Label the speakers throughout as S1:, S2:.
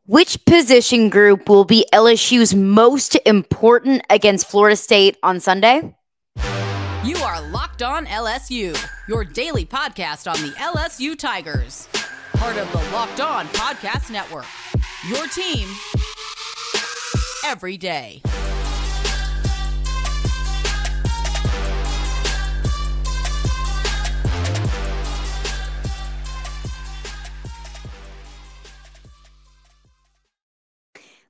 S1: Which position group will be LSU's most important against Florida State on Sunday?
S2: You are Locked On LSU, your daily podcast on the LSU Tigers. Part of the Locked On Podcast Network. Your team every day.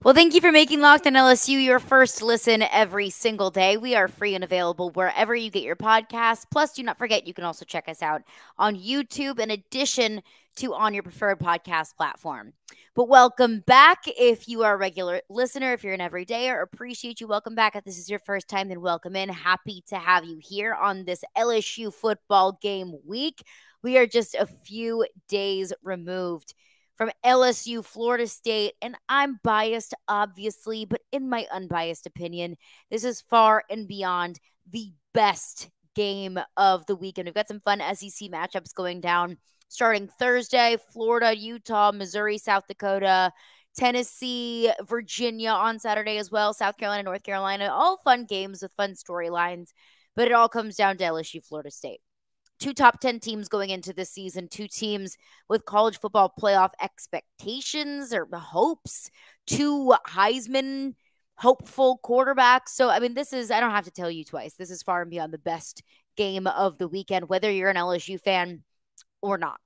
S1: Well, thank you for making Locked On LSU your first listen every single day. We are free and available wherever you get your podcasts. Plus, do not forget, you can also check us out on YouTube in addition to on your preferred podcast platform. But welcome back. If you are a regular listener, if you're an everydayer, appreciate you. Welcome back. If this is your first time, then welcome in. Happy to have you here on this LSU football game week. We are just a few days removed from LSU, Florida State, and I'm biased, obviously, but in my unbiased opinion, this is far and beyond the best game of the weekend. We've got some fun SEC matchups going down starting Thursday: Florida, Utah, Missouri, South Dakota, Tennessee, Virginia on Saturday as well, South Carolina, North Carolina, all fun games with fun storylines, but it all comes down to LSU, Florida State. Two top 10 teams going into this season, two teams with college football playoff expectations or hopes, two Heisman hopeful quarterbacks. So, I mean, this is, I don't have to tell you twice, this is far and beyond the best game of the weekend, whether you're an LSU fan or not.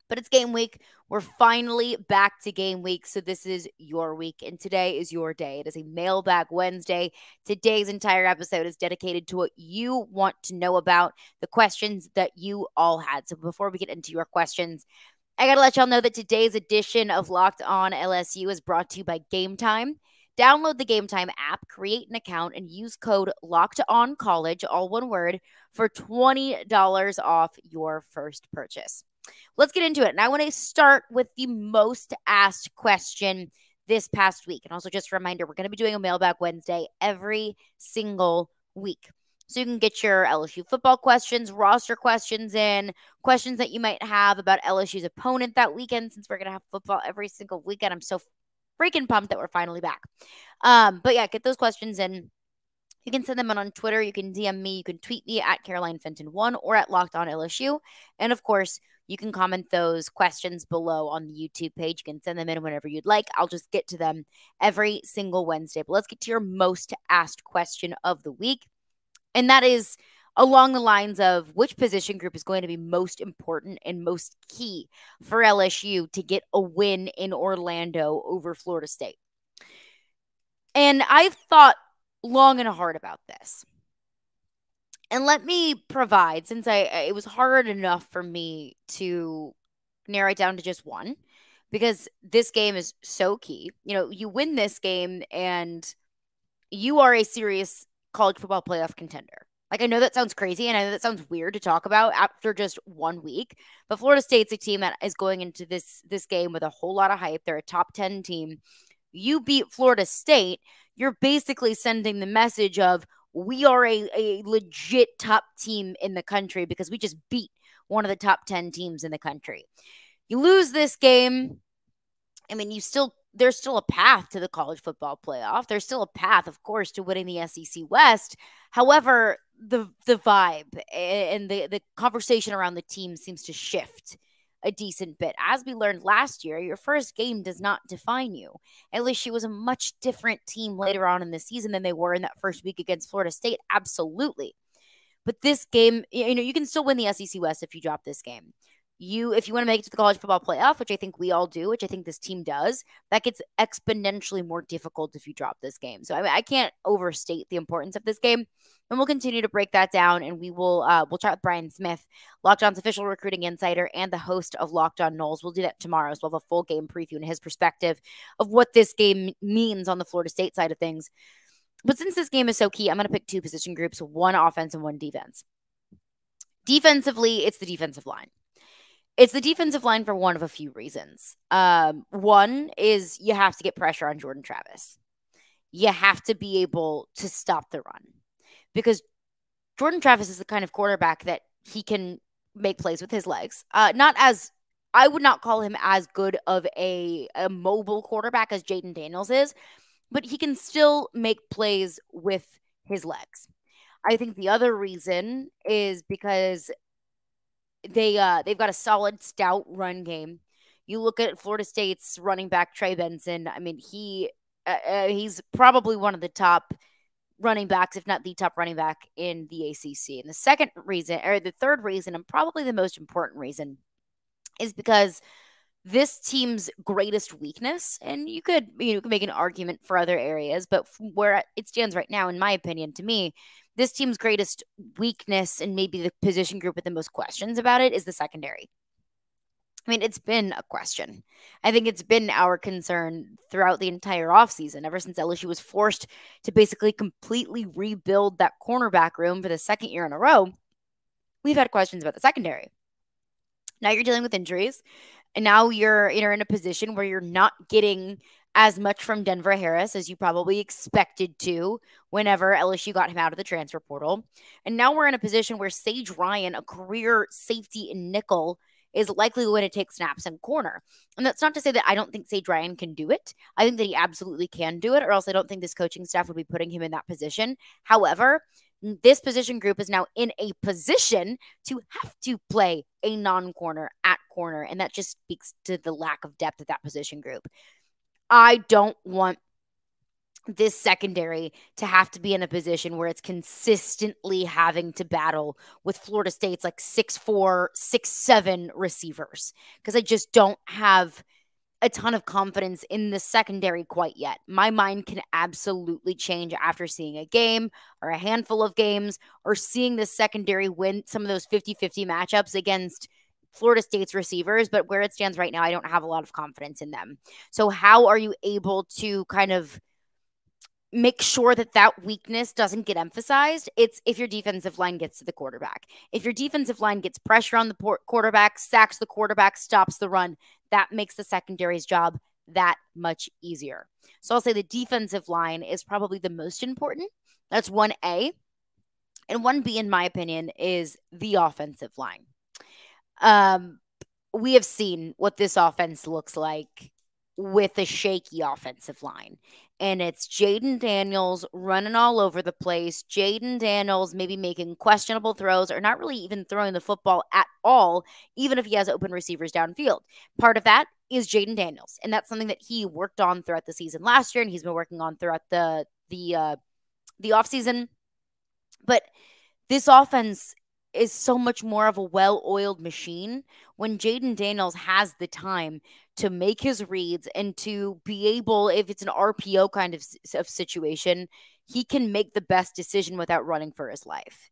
S1: But it's game week. We're finally back to game week. So this is your week, and today is your day. It is a Mailbag Wednesday. Today's entire episode is dedicated to what you want to know about, the questions that you all had. So before we get into your questions, I got to let y'all know that today's edition of Locked On LSU is brought to you by Game Time. Download the Game Time app, create an account, and use code LOCKEDONCollege, all one word, for $20 off your first purchase. Let's get into it. And I want to start with the most asked question this past week. And also just a reminder, we're going to be doing a Mailbag Wednesday every single week. So you can get your LSU football questions, roster questions in, questions that you might have about LSU's opponent that weekend, since we're going to have football every single weekend. I'm so freaking pumped that we're finally back. But yeah, get those questions in. You can send them on Twitter. You can DM me. You can tweet me at CarolineFenton1 or at Locked On LSU. And of course, you can comment those questions below on the YouTube page. You can send them in whenever you'd like. I'll just get to them every single Wednesday. But let's get to your most asked question of the week. And that is along the lines of which position group is going to be most important and most key for LSU to get a win in Orlando over Florida State. And I've thought long and hard about this. And let me provide, since it was hard enough for me to narrow it down to just one, because this game is so key. You know, you win this game and you are a serious college football playoff contender. Like, I know that sounds crazy, and I know that sounds weird to talk about after just 1 week, but Florida State's a team that is going into this game with a whole lot of hype. They're a top 10 team. You beat Florida State, you're basically sending the message of, we are a legit top team in the country because we just beat one of the top 10 teams in the country. You lose this game, I mean, there's still a path to the college football playoff. There's still a path, of course, to winning the SEC West. However, the vibe and the conversation around the team seems to shift a decent bit. As we learned last year, your first game does not define you. LSU was a much different team later on in the season than they were in that first week against Florida State. Absolutely. But this game, you know, you can still win the SEC West if you drop this game. If you want to make it to the college football playoff, which I think we all do, which I think this team does, that gets exponentially more difficult if you drop this game. So I can't overstate the importance of this game. And we'll continue to break that down, and we'll chat with Brian Smith, Locked On's official recruiting insider and the host of Locked On Noles. We'll do that tomorrow, so we'll have a full game preview and his perspective of what this game means on the Florida State side of things. But since this game is so key, I'm going to pick two position groups, one offense and one defense. Defensively, it's the defensive line. It's the defensive line for one of a few reasons. One is you have to get pressure on Jordan Travis. You have to be able to stop the run, because Jordan Travis is the kind of quarterback that he can make plays with his legs. Not as I would not call him as good of a mobile quarterback as Jayden Daniels is, but he can still make plays with his legs. I think the other reason is because they've got a solid, stout run game. You look at Florida State's running back Trey Benson. I mean, he's probably one of the top running backs, if not the top running back in the ACC. And the second reason, or the third reason, and probably the most important reason, is because this team's greatest weakness, and you could make an argument for other areas, but where it stands right now, in my opinion, to me, this team's greatest weakness and maybe the position group with the most questions about it is the secondary. I mean, it's been a question. I think it's been our concern throughout the entire offseason, ever since LSU was forced to basically completely rebuild that cornerback room for the second year in a row. We've had questions about the secondary. Now you're dealing with injuries, and now you're in a position where you're not getting as much from Denver Harris as you probably expected to whenever LSU got him out of the transfer portal. And now we're in a position where Sage Ryan, a career safety in nickel, is likely going to take snaps in corner. And that's not to say that I don't think Sage Ryan can do it. I think that he absolutely can do it, or else I don't think this coaching staff would be putting him in that position. However, this position group is now in a position to have to play a non-corner at corner, and that just speaks to the lack of depth of that position group. I don't want this secondary to have to be in a position where it's consistently having to battle with Florida State's like 6'4", 6'7" receivers, because I just don't have a ton of confidence in the secondary quite yet. My mind can absolutely change after seeing a game or a handful of games, or seeing the secondary win some of those 50-50 matchups against Florida State's receivers, but where it stands right now, I don't have a lot of confidence in them. So how are you able to kind of make sure that that weakness doesn't get emphasized? It's if your defensive line gets to the quarterback. If your defensive line gets pressure on the quarterback, sacks the quarterback, stops the run, that makes the secondary's job that much easier. So I'll say the defensive line is probably the most important. That's 1A. And 1B, in my opinion, is the offensive line. We have seen what this offense looks like with a shaky offensive line. And it's Jayden Daniels running all over the place. Jayden Daniels maybe making questionable throws, or not really even throwing the football at all, even if he has open receivers downfield. Part of that is Jayden Daniels. And that's something that he worked on throughout the season last year, and he's been working on throughout the offseason. But this offense is so much more of a well-oiled machine when Jayden Daniels has the time to make his reads and to be able, if it's an RPO kind of situation, he can make the best decision without running for his life.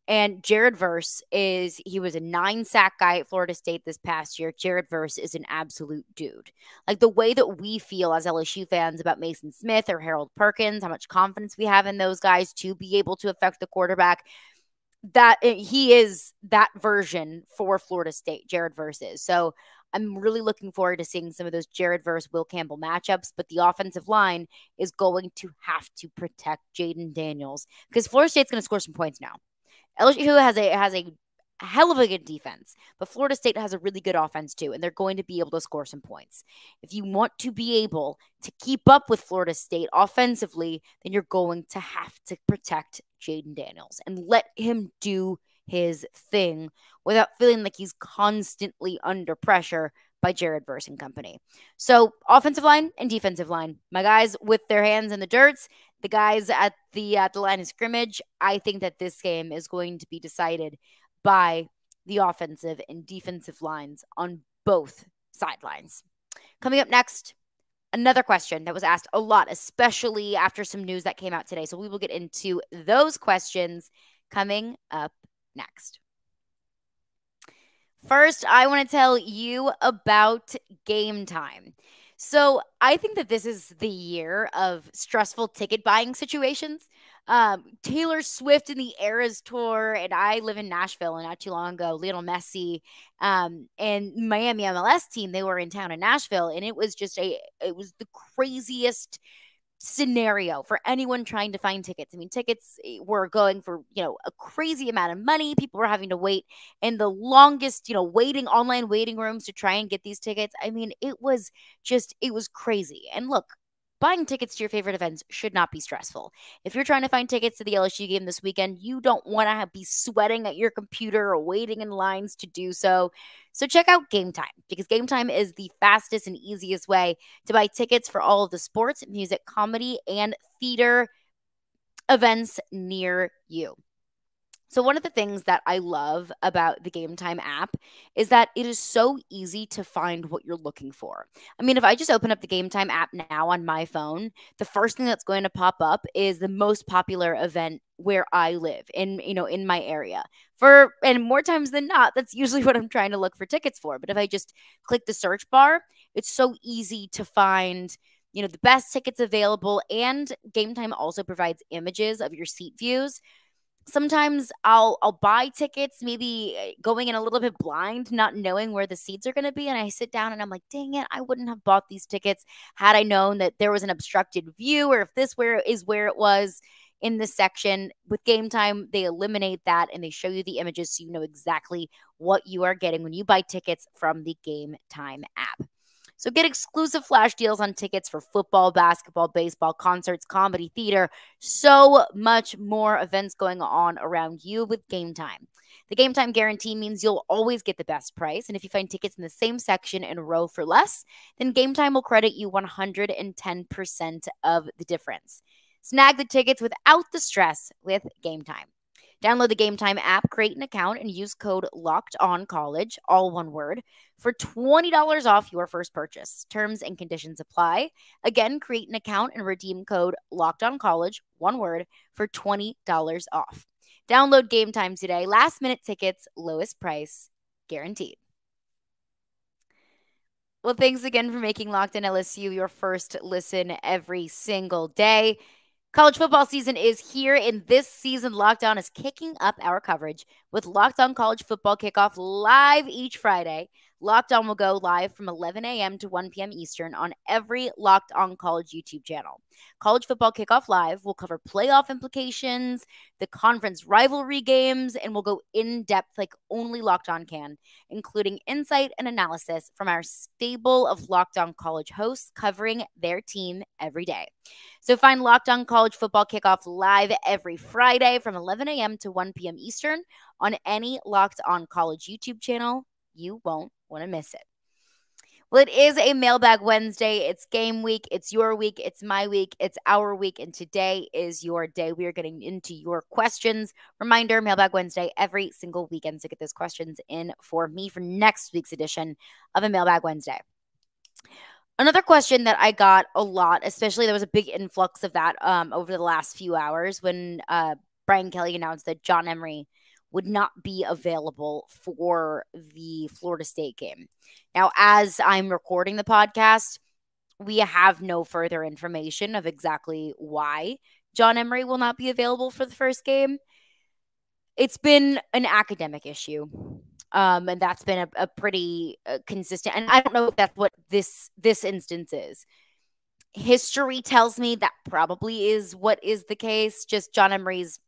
S1: And Jared Verse he was a 9-sack guy at Florida State this past year. Jared Verse is an absolute dude. Like the way that we feel as LSU fans about Maason Smith or Harold Perkins, how much confidence we have in those guys to be able to affect the quarterback, that he is that version for Florida State, Jared Verse is. So I'm really looking forward to seeing some of those Jared Verse, Will Campbell matchups, but the offensive line is going to have to protect Jayden Daniels, because Florida State's going to score some points now. LSU has a hell of a good defense, but Florida State has a really good offense too, and they're going to be able to score some points. If you want to be able to keep up with Florida State offensively, then you're going to have to protect Jayden Daniels and let him do his thing without feeling like he's constantly under pressure by Jared Verse and company. So offensive line and defensive line, my guys with their hands in the dirts, the guys at the line of scrimmage, I think that this game is going to be decided by the offensive and defensive lines on both sidelines. Coming up next, another question that was asked a lot, especially after some news that came out today. So we will get into those questions coming up next. First, I want to tell you about Game Time. So I think that this is the year of stressful ticket buying situations. Taylor Swift in the Eras Tour, and I live in Nashville, and not too long ago, Lionel Messi and Miami MLS team, they were in town in Nashville, and it was the craziest scenario for anyone trying to find tickets. I mean, tickets were going for, a crazy amount of money. People were having to wait in the longest, online waiting rooms to try and get these tickets. I mean, it was crazy. And look, buying tickets to your favorite events should not be stressful. If you're trying to find tickets to the LSU game this weekend, you don't want to be sweating at your computer or waiting in lines to do so. So check out Game Time, because Game Time is the fastest and easiest way to buy tickets for all of the sports, music, comedy, and theater events near you. So one of the things that I love about the Game Time app is that it is so easy to find what you're looking for. I mean, if I just open up the Game Time app now on my phone, the first thing that's going to pop up is the most popular event where I live in my area. And more times than not, that's usually what I'm trying to look for tickets for. But if I just click the search bar, it's so easy to find the best tickets available. And Game Time also provides images of your seat views. Sometimes I'll buy tickets, maybe going in a little bit blind, not knowing where the seats are going to be. And I sit down and I'm like, dang it, I wouldn't have bought these tickets had I known that there was an obstructed view, or if this is where it was in this section. With Game Time, they eliminate that and they show you the images so you know exactly what you are getting when you buy tickets from the Game Time app. So get exclusive flash deals on tickets for football, basketball, baseball, concerts, comedy, theater, so much more events going on around you with Game Time. The Game Time guarantee means you'll always get the best price. And if you find tickets in the same section in a row for less, then Game Time will credit you 110% of the difference. Snag the tickets without the stress with Game Time. Download the Game Time app, create an account, and use code LOCKEDONCollege, all one word, for $20 off your first purchase. Terms and conditions apply. Again, create an account and redeem code LOCKEDONCollege, one word, for $20 off. Download Game Time today. Last minute tickets, lowest price, guaranteed. Well, thanks again for making Locked On LSU your first listen every single day. College football season is here, and this season, Locked On is kicking up our coverage with Locked On College Football Kickoff live each Friday. Locked On will go live from 11 a.m. to 1 p.m. Eastern on every Locked On College YouTube channel. College Football Kickoff Live will cover playoff implications, the conference rivalry games, and will go in-depth like only Locked On can, including insight and analysis from our stable of Locked On College hosts covering their team every day. So find Locked On College Football Kickoff live every Friday from 11 a.m. to 1 p.m. Eastern on any Locked On College YouTube channel. You won't want to miss it. Well, it is a Mailbag Wednesday. It's game week. It's your week. It's my week. It's our week. And today is your day. We are getting into your questions. Reminder, Mailbag Wednesday every single weekend to get those questions in for me for next week's edition of a Mailbag Wednesday. Another question that I got a lot, especially there was a big influx of that over the last few hours when Brian Kelly announced that John Emery would not be available for the Florida State game. Now, as I'm recording the podcast, we have no further information of exactly why John Emery will not be available for the first game. It's been an academic issue, and that's been a pretty consistent. And I don't know if that's what this instance is. History tells me that probably is what is the case. Just John Emery's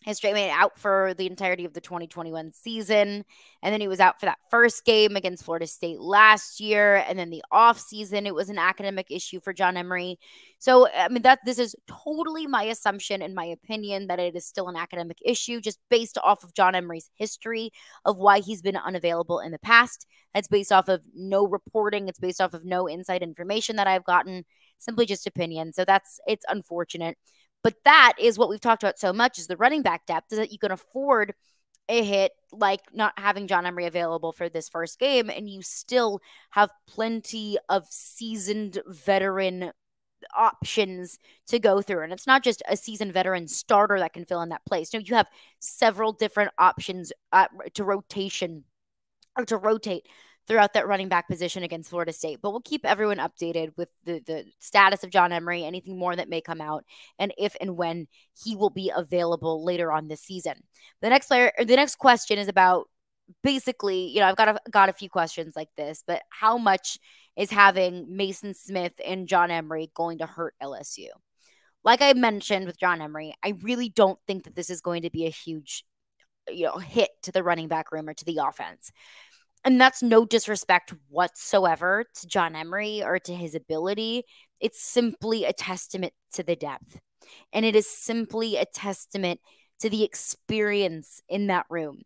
S1: history. I mean, out for the entirety of the 2021 season. And then he was out for that first game against Florida State last year. And then the off season, it was an academic issue for John Emery. So, I mean, this is totally my assumption and my opinion that it is still an academic issue just based off of John Emery's history of why he's been unavailable in the past. That's based off of no reporting. It's based off of no inside information that I've gotten, simply just opinion. So it's unfortunate. But that is what we've talked about so much is the running back depth, is that you can afford a hit like not having John Emery available for this first game, and you still have plenty of seasoned veteran options to go through. And it's not just a seasoned veteran starter that can fill in that place. No, you have several different options to rotate throughout that running back position against Florida State. But we'll keep everyone updated with the status of John Emery, anything more that may come out, and if and when he will be available later on this season. The next question is about basically, I've got a few questions like this, but how much is having Maason Smith and John Emery going to hurt LSU. Like I mentioned with John Emery, I really don't think that this is going to be a huge hit to the running back room or to the offense. And that's no disrespect whatsoever to John Emery or to his ability. It's simply a testament to the depth. And it is simply a testament to the experience in that room.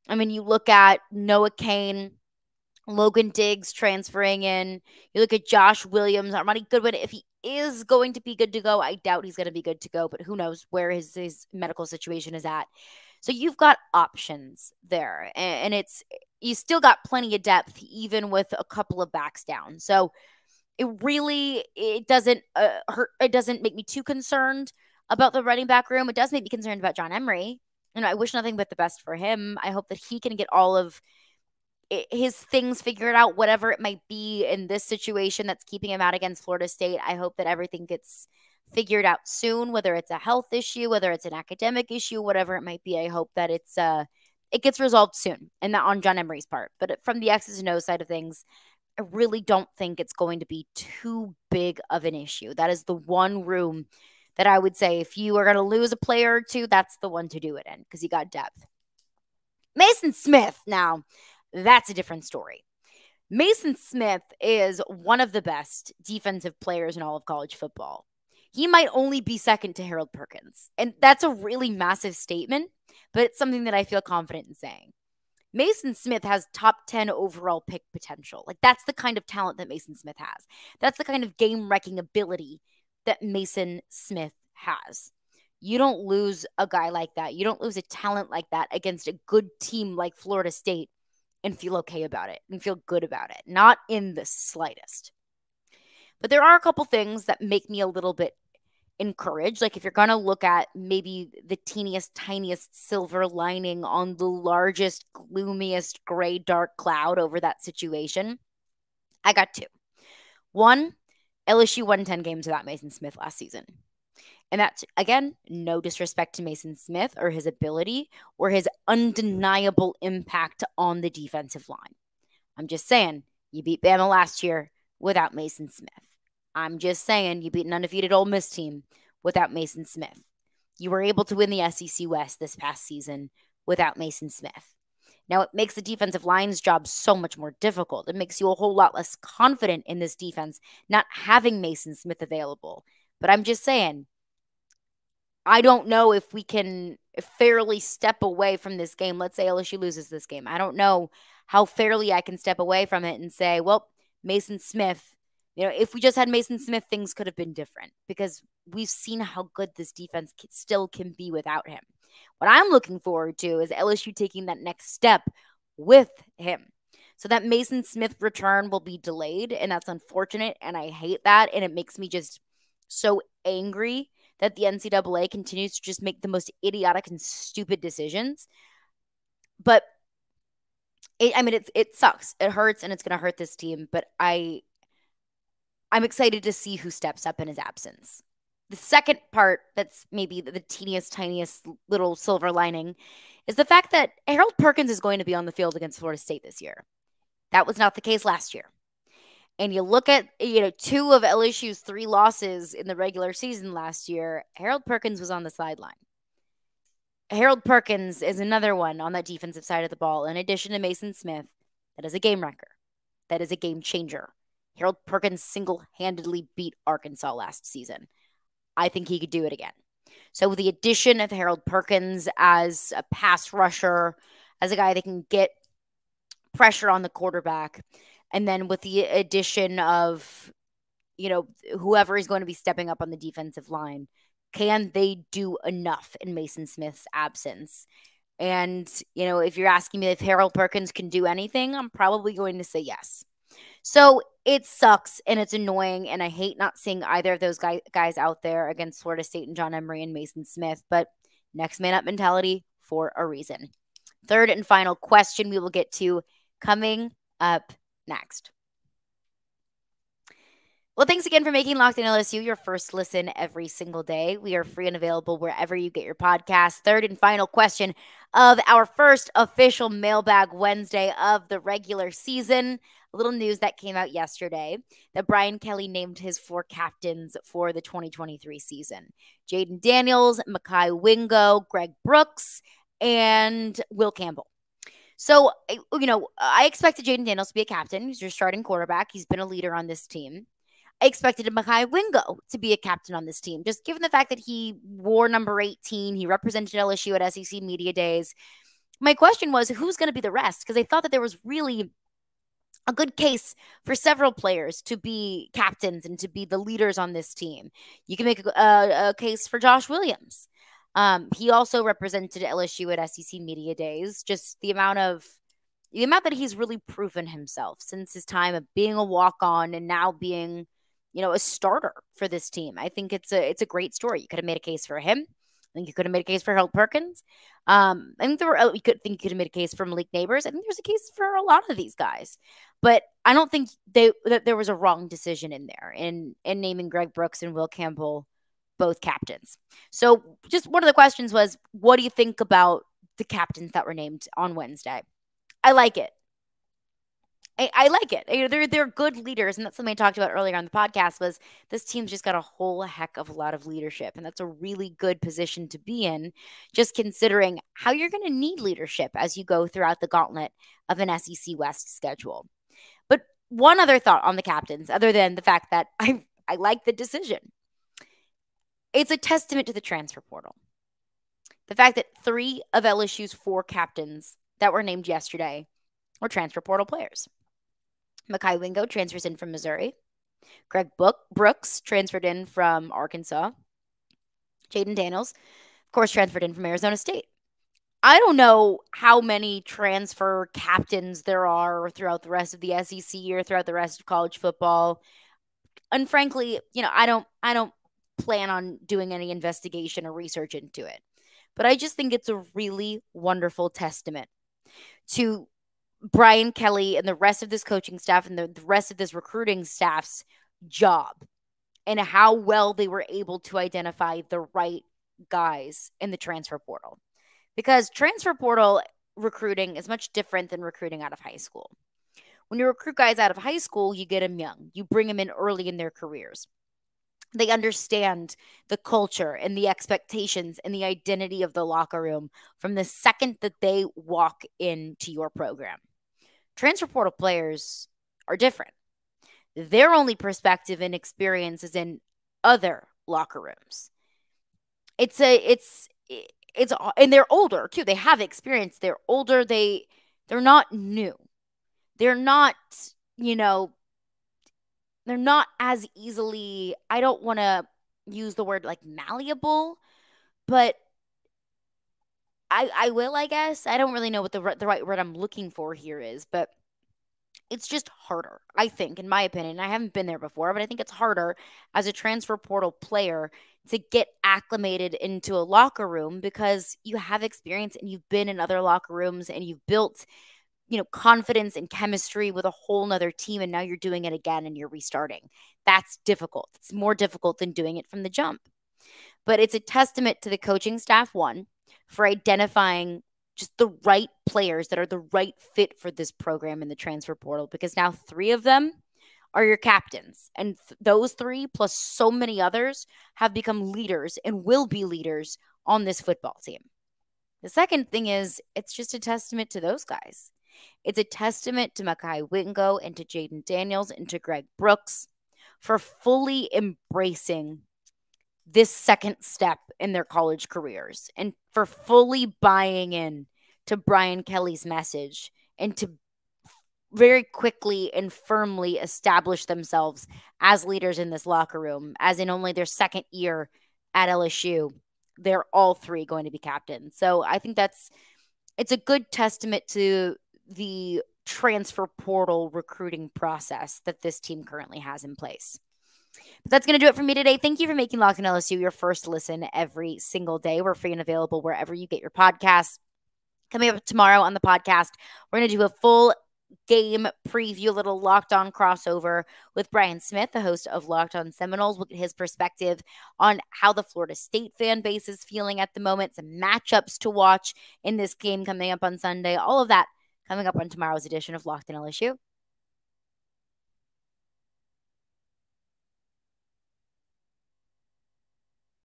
S1: I mean, you look at Noah Cain, Logan Diggs transferring in. You look at Josh Williams, Armani Goodwin. If he is going to be good to go, I doubt he's going to be good to go, but who knows where his medical situation is at. So you've got options there, and you still got plenty of depth even with a couple of backs down. So it doesn't hurt. It doesn't make me too concerned about the running back room. It does make me concerned about John Emery. And I wish nothing but the best for him. I hope that he can get all of his things figured out, whatever it might be in this situation that's keeping him out against Florida State. I hope that everything gets figured out soon, whether it's a health issue, whether it's an academic issue, whatever it might be. I hope that it gets resolved soon, and that on John Emery's part. But from the X's and O's side of things, I really don't think it's going to be too big of an issue. That is the one room that I would say if you are going to lose a player or two, that's the one to do it in because you got depth. Maason Smith, now, that's a different story. Maason Smith is one of the best defensive players in all of college football. He might only be second to Harold Perkins. And that's a really massive statement, but it's something that I feel confident in saying. Maason Smith has top 10 overall pick potential. Like, that's the kind of talent that Maason Smith has. That's the kind of game-wrecking ability that Maason Smith has. You don't lose a guy like that. You don't lose a talent like that against a good team like Florida State and feel okay about it and feel good about it. Not in the slightest. But there are a couple things that make me a little bit encouraged. Like if you're going to look at maybe the teeniest, tiniest silver lining on the largest, gloomiest gray, dark cloud over that situation, I got two. One, LSU won 10 games without Maason Smith last season. And that's, again, no disrespect to Maason Smith or his ability or his undeniable impact on the defensive line. I'm just saying, you beat Bama last year without Maason Smith. I'm just saying, you beat an undefeated Ole Miss team without Maason Smith. You were able to win the SEC West this past season without Maason Smith. Now, it makes the defensive line's job so much more difficult. It makes you a whole lot less confident in this defense not having Maason Smith available. But I'm just saying, I don't know if we can fairly step away from this game. Let's say LSU loses this game. I don't know how fairly I can step away from it and say, well, Maason Smith, if we just had Maason Smith, things could have been different because we've seen how good this defense still can be without him. What I'm looking forward to is LSU taking that next step with him. So that Maason Smith return will be delayed, and that's unfortunate, and I hate that, and it makes me just so angry that the NCAA continues to just make the most idiotic and stupid decisions. But, it sucks. It hurts, and it's going to hurt this team. But I'm excited to see who steps up in his absence. The second part that's maybe the teeniest, tiniest little silver lining is the fact that Harold Perkins is going to be on the field against Florida State this year. That was not the case last year. And you look at, two of LSU's 3 losses in the regular season last year, Harold Perkins was on the sideline. Harold Perkins is another one on that defensive side of the ball, in addition to Maason Smith, that is a game wrecker. That is a game changer. Harold Perkins single-handedly beat Arkansas last season. I think he could do it again. So with the addition of Harold Perkins as a pass rusher, as a guy that can get pressure on the quarterback, and then with the addition of, whoever is going to be stepping up on the defensive line, can they do enough in Maason Smith's absence? And, if you're asking me if Harold Perkins can do anything, I'm probably going to say yes. So it sucks and it's annoying, and I hate not seeing either of those guys out there against Florida State and John Emery and Maason Smith, but next man up mentality for a reason. Third and final question we will get to coming up next. Well, thanks again for making Locked On LSU your first listen every single day. We are free and available wherever you get your podcasts. Third and final question of our first official Mailbag Wednesday of the regular season. A little news that came out yesterday that Brian Kelly named his 4 captains for the 2023 season. Jayden Daniels, Mekhi Wingo, Greg Brooks, and Will Campbell. So, I expected Jayden Daniels to be a captain. He's your starting quarterback. He's been a leader on this team. I expected Mekhi Wingo to be a captain on this team, just given the fact that he wore number 18. He represented LSU at SEC Media Days. My question was, who's going to be the rest? Because I thought that there was really a good case for several players to be captains and to be the leaders on this team. You can make a case for Josh Williams. He also represented LSU at SEC Media Days. Just the amount that he's really proven himself since his time of being a walk-on and now being a starter for this team. I think it's a great story. You could have made a case for him. I think you could have made a case for Harold Perkins. I think you could have made a case for Malik Neighbors. I think there's a case for a lot of these guys, but I don't think that there was a wrong decision in there in naming Greg Brooks and Will Campbell both captains. So just one of the questions was, what do you think about the captains that were named on Wednesday? I like it. I like it. They're good leaders, and that's something I talked about earlier on the podcast. Was this team's just got a whole heck of a lot of leadership, and that's a really good position to be in. Just considering how you're going to need leadership as you go throughout the gauntlet of an SEC West schedule. But one other thought on the captains, other than the fact that I like the decision, it's a testament to the transfer portal. The fact that 3 of LSU's 4 captains that were named yesterday were transfer portal players. Mekhi Wingo transfers in from Missouri. Greg Brooks transferred in from Arkansas. Jayden Daniels, of course, transferred in from Arizona State. I don't know how many transfer captains there are throughout the rest of the SEC or throughout the rest of college football. And frankly, I don't plan on doing any investigation or research into it. But I just think it's a really wonderful testament to Brian Kelly and the rest of this coaching staff and the rest of this recruiting staff's job and how well they were able to identify the right guys in the transfer portal. Because transfer portal recruiting is much different than recruiting out of high school. When you recruit guys out of high school, you get them young. You bring them in early in their careers. They understand the culture and the expectations and the identity of the locker room from the second that they walk into your program. Transfer portal players are different. Their only perspective and experience is in other locker rooms. And they're older too. They have experience. They're older. They're not new. They're not, they're not as easily, I don't want to use the word like malleable, but I will, I guess. I don't really know what the right word I'm looking for here is, but it's just harder, I think, in my opinion. I haven't been there before, but I think it's harder as a transfer portal player to get acclimated into a locker room because you have experience and you've been in other locker rooms and you've built, confidence and chemistry with a whole nother team. And now you're doing it again and you're restarting. That's difficult. It's more difficult than doing it from the jump. But it's a testament to the coaching staff, one, for identifying just the right players that are the right fit for this program in the transfer portal, because now 3 of them are your captains. And those 3 plus so many others have become leaders and will be leaders on this football team. The second thing is it's just a testament to those guys. It's a testament to Mekhi Wingo and to Jayden Daniels and to Greg Brooks for fully embracing this second step in their college careers and for fully buying in to Brian Kelly's message and to very quickly and firmly establish themselves as leaders in this locker room, as in only their second year at LSU. They're all 3 going to be captains. So I think it's a good testament to the transfer portal recruiting process that this team currently has in place. But that's going to do it for me today. Thank you for making Locked On LSU your first listen every single day. We're free and available wherever you get your podcasts. Coming up tomorrow on the podcast, we're going to do a full game preview, a little Locked On crossover with Brian Smith, the host of Locked On Seminoles. We'll get his perspective on how the Florida State fan base is feeling at the moment, some matchups to watch in this game coming up on Sunday, all of that coming up on tomorrow's edition of Locked On LSU.